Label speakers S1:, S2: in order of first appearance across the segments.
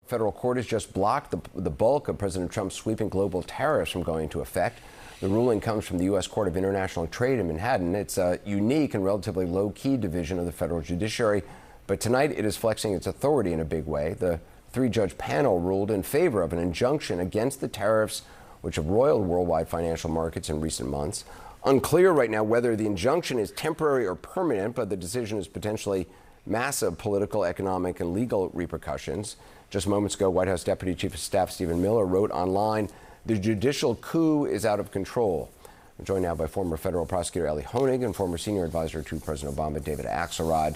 S1: Federal court has just blocked the bulk of President Trump's sweeping global tariffs from going into effect. The ruling comes from the U.S. Court of International Trade in Manhattan. It's a unique and relatively low-key division of the federal judiciary, but tonight it is flexing its authority in a big way. The three-judge panel ruled in favor of an injunction against the tariffs which have roiled worldwide financial markets in recent months. Unclear right now whether the injunction is temporary or permanent, but the decision has potentially massive political, economic, and legal repercussions. Just moments ago, White House Deputy Chief of Staff Stephen Miller wrote online, "The judicial coup is out of control." I'm joined now by former federal prosecutor Elie Honig and former senior advisor to President Obama, David Axelrod.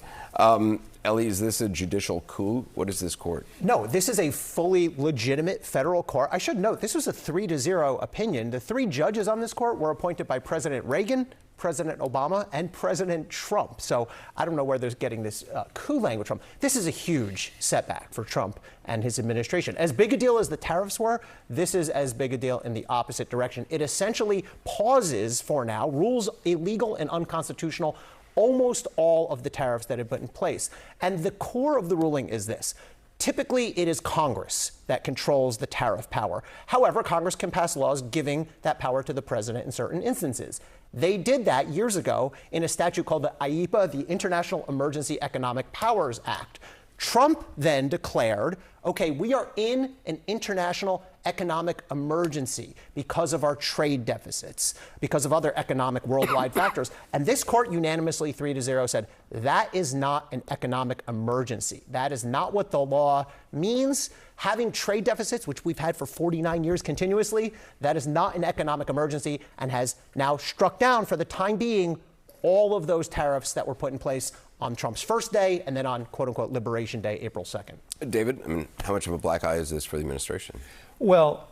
S1: Elie, is this a judicial coup? What is this court?
S2: No, this is a fully legitimate federal court. I should note, this was a 3-0 opinion. The three judges on this court were appointed by President Reagan, President Obama, and President Trump. So I don't know where they're getting this coup language from. This is a huge setback for Trump and his administration. As big a deal as the tariffs were, this is as big a deal in the opposite direction. It essentially pauses for now, rules illegal and unconstitutional almost all of the tariffs that have been in place. And the core of the ruling is this. Typically, it is Congress that controls the tariff power. However, Congress can pass laws giving that power to the president in certain instances. They did that years ago in a statute called the IEEPA, the International Emergency Economic Powers Act. Trump then declared, okay, we are in an international economic emergency because of our trade deficits, because of other economic worldwide factors. And this court unanimously 3-0 said that is not an economic emergency. That is not what the law means. Having trade deficits, which we've had for 49 years continuously, that is not an economic emergency and has now struck down for the time being all of those tariffs that were put in place on Trump's first day and then on quote-unquote Liberation Day, April 2nd.
S1: David, I mean, how much of a black eye is this for the administration?
S3: Well,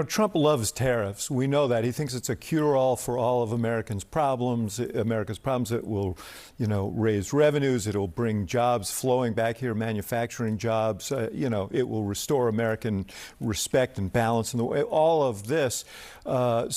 S3: Trump loves tariffs. We know that. He thinks it's a cure-all for all of America's problems. It will, raise revenues. It will bring jobs flowing back here, manufacturing jobs. It will restore American respect and balance in the way, all of this. But,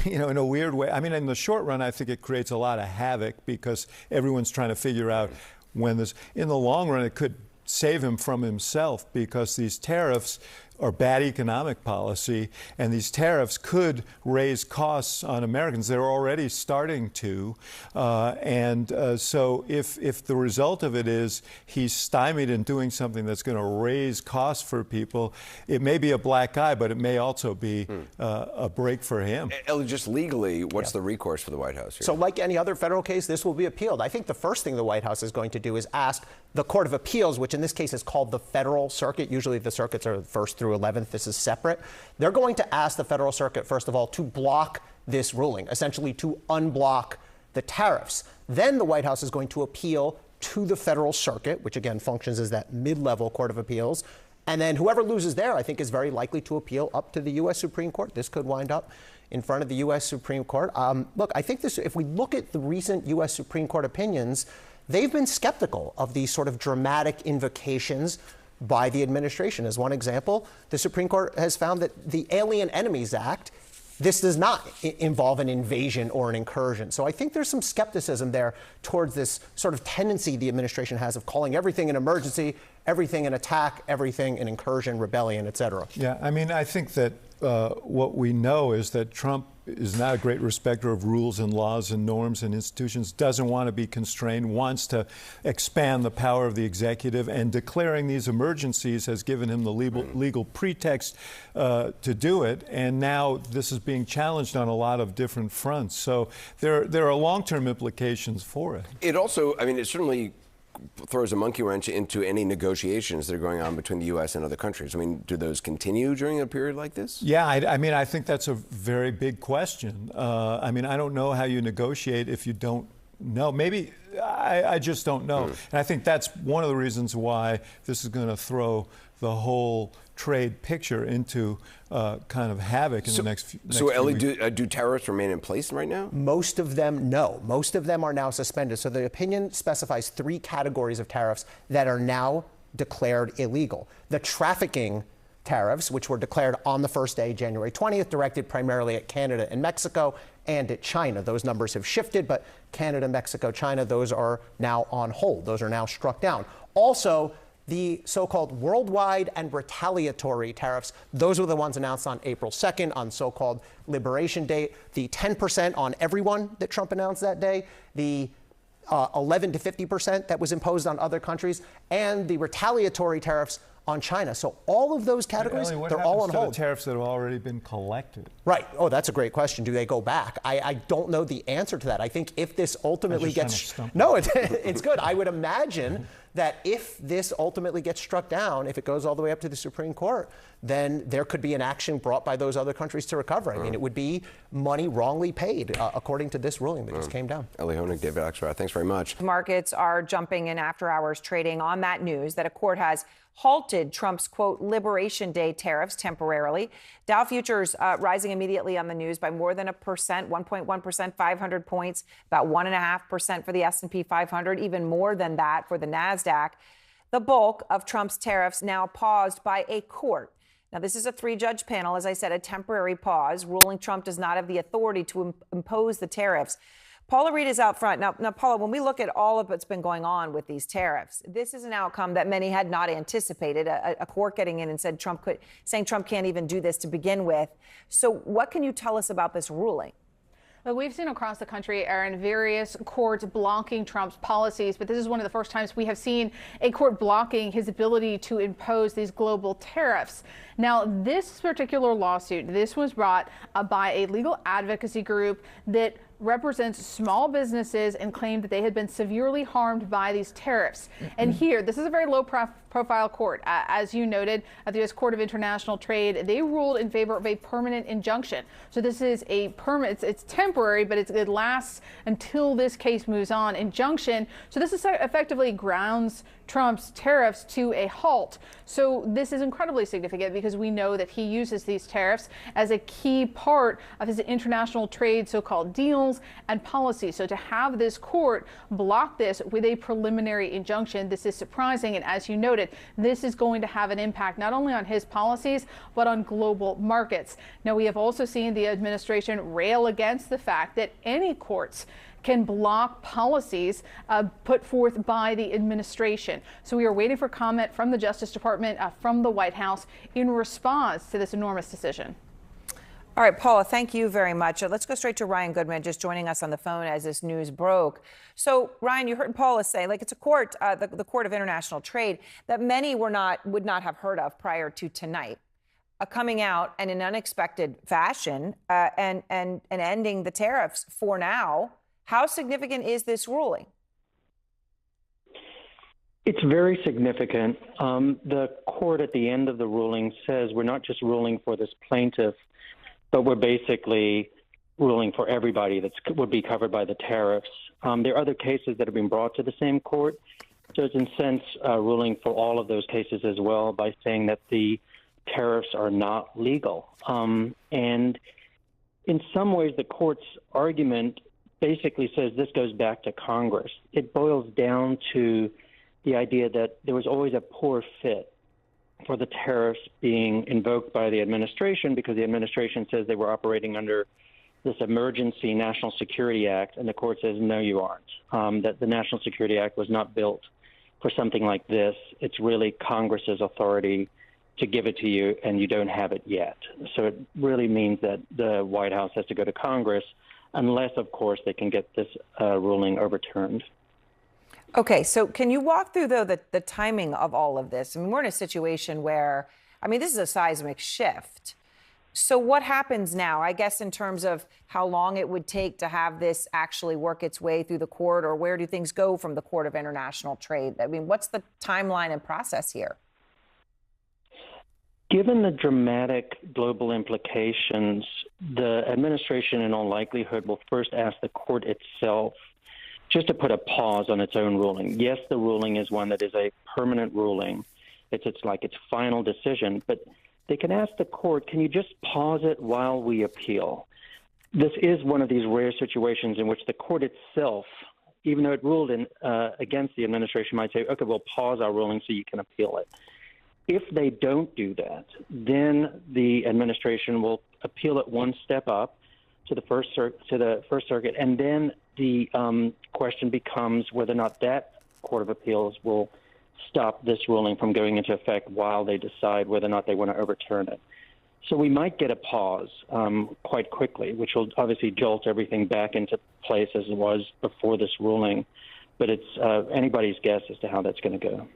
S3: in a weird way, I mean, in the short run, I think it creates a lot of havoc because everyone's trying to figure out when this, in the long run, it could save him from himself because these tariffs are bad economic policy, and these tariffs could raise costs on Americans. They're already starting to, so if the result of it is he's stymied in doing something that's going to raise costs for people, it may be a black eye, but it may also be a break for him.
S1: Elie, just legally, what's the recourse for the White House here?
S2: So like any other federal case, this will be appealed. I think the first thing the White House is going to do is ask the Court of Appeals, which in this case is called the Federal Circuit. Usually the circuits are 1st through 11th. This is separate. They're going to ask the Federal Circuit, first of all, to block this ruling, essentially to unblock the tariffs. Then the White House is going to appeal to the Federal Circuit, which again functions as that mid-level Court of Appeals. And then whoever loses there, I think, is very likely to appeal up to the U.S. Supreme Court. This could wind up in front of the U.S. Supreme Court. Look, I think this, if we look at the recent U.S. Supreme Court opinions, they've been skeptical of these sort of dramatic invocations by the administration. As one example, the Supreme Court has found that the Alien Enemies Act, this does not involve an invasion or an incursion. So I think there's some skepticism there towards this sort of tendency the administration has of calling everything an emergency, everything an attack, everything an incursion, rebellion, et cetera.
S3: Yeah, I mean, I think that what we know is that Trump is not a great respecter of rules and laws and norms and institutions, doesn't want to be constrained, wants to expand the power of the executive, and declaring these emergencies has given him the legal pretext to do it. And now this is being challenged on a lot of different fronts. So there are long-term implications for it.
S1: It also, I mean, it certainly throws a monkey wrench into any negotiations that are going on between the U.S. and other countries. I mean, do those continue during a period like this?
S3: Yeah, I mean, I think that's a very big question. I mean, I don't know how you negotiate if you don't know. Maybe I just don't know. And I think that's one of the reasons why this is going to throw the whole trade picture into kind of havoc in the next few weeks.
S1: So, Elie, do tariffs remain in place right now?
S2: Most of them, no. Most of them are now suspended. So the opinion specifies 3 categories of tariffs that are now declared illegal. The trafficking tariffs, which were declared on the first day, January 20th, directed primarily at Canada and Mexico and at China. Those numbers have shifted, but Canada, Mexico, China, those are now on hold. Those are now struck down. Also, The so-called worldwide and retaliatory tariffs, those were the ones announced on April 2nd on so-called Liberation Day. The 10% on everyone that Trump announced that day, the 11 to 50% that was imposed on other countries, and the retaliatory tariffs on China. So all of those categories, they're all on hold.
S3: The tariffs that have already been collected?
S2: Right. Oh, that's a great question. Do they go back? I don't know the answer to that. I think if this ultimately gets... No, it's good. I would imagine that if this ultimately gets struck down, if it goes all the way up to the Supreme Court, then there could be an action brought by those other countries to recover. I mean, it would be money wrongly paid, according to this ruling that just came down.
S1: Ellie Honig, David Axelrod, thanks very much.
S4: Markets are jumping in after hours trading on that news that a court has halted Trump's, quote, Liberation Day tariffs temporarily. Dow futures rising immediately on the news by more than 1.1%, 500 points, about 1.5% for the S&P 500, even more than that for the NASDAQ. The bulk of Trump's tariffs now paused by a court. Now, this is a 3-judge panel, as I said, a temporary pause, ruling Trump does not have the authority to impose the tariffs. Paula Reed is out front. Now, Paula, when we look at all of what's been going on with these tariffs, this is an outcome that many had not anticipated. A court getting in and saying Trump can't even do this to begin with. So what can you tell us about this ruling?
S5: Well, we've seen across the country, Aaron, various courts blocking Trump's policies, but this is one of the first times we have seen a court blocking his ability to impose these global tariffs. Now, this particular lawsuit, this was brought by a legal advocacy group that represents small businesses and claimed that they had been severely harmed by these tariffs. And here, this is a very low-profile court. As you noted, at the U.S. Court of International Trade, they ruled in favor of a permanent injunction. So this is a permanent, it's temporary, but it lasts until this case moves on. Injunction. So this is effectively grounds Trump's tariffs to a halt. So this is incredibly significant because we know that he uses these tariffs as a key part of his international trade so-called deals and policies. So to have this court block this with a preliminary injunction, this is surprising. And as you noted, this is going to have an impact not only on his policies, but on global markets. Now, we have also seen the administration rail against the fact that any courts can block policies put forth by the administration. So we are waiting for comment from the Justice Department, from the White House in response to this enormous decision.
S4: All right, Paula, thank you very much. Let's go straight to Ryan Goodman, just joining us on the phone as this news broke. So, Ryan, you heard Paula say, like, it's a court, the Court of International Trade, that many would not have heard of prior to tonight, coming out and in unexpected fashion and ending the tariffs for now. How significant is this ruling?
S6: It's very significant. The court at the end of the ruling says we're not just ruling for this plaintiff, but we're basically ruling for everybody that would be covered by the tariffs. There are other cases that have been brought to the same court. So it's in a sense ruling for all of those cases as well by saying that the tariffs are not legal. And in some ways, the court's argument basically says this goes back to Congress. It boils down to the idea that there was always a poor fit for the tariffs being invoked by the administration because the administration says they were operating under this Emergency National Security Act, and the court says, no, you aren't, that the National Security Act was not built for something like this. It's really Congress's authority to give it to you, and you don't have it yet. So it really means that the White House has to go to Congress unless, of course, they can get this ruling overturned.
S4: Okay, so can you walk through, though, the timing of all of this? I mean, we're in a situation where, this is a seismic shift. So what happens now, I guess, in terms of how long it would take to have this actually work its way through the court, or where do things go from the Court of International Trade? I mean, what's the timeline and process here?
S6: Given the dramatic global implications, the administration in all likelihood will first ask the court itself just to put a pause on its own ruling. Yes, the ruling is one that is a permanent ruling. It's like its final decision, but they can ask the court, can you just pause it while we appeal? This is one of these rare situations in which the court itself, even though it ruled against the administration, might say, okay, we'll pause our ruling so you can appeal it. If they don't do that, then the administration will appeal it one step up to the First Circuit, and then the question becomes whether or not that Court of Appeals will stop this ruling from going into effect while they decide whether or not they want to overturn it. So we might get a pause quite quickly, which will obviously jolt everything back into place as it was before this ruling. But it's anybody's guess as to how that's going to go.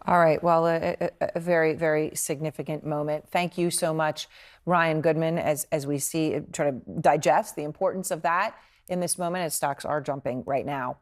S4: All right. Well, a very, very significant moment. Thank you so much, Ryan Goodman, as we try to digest the importance of that in this moment as stocks are jumping right now.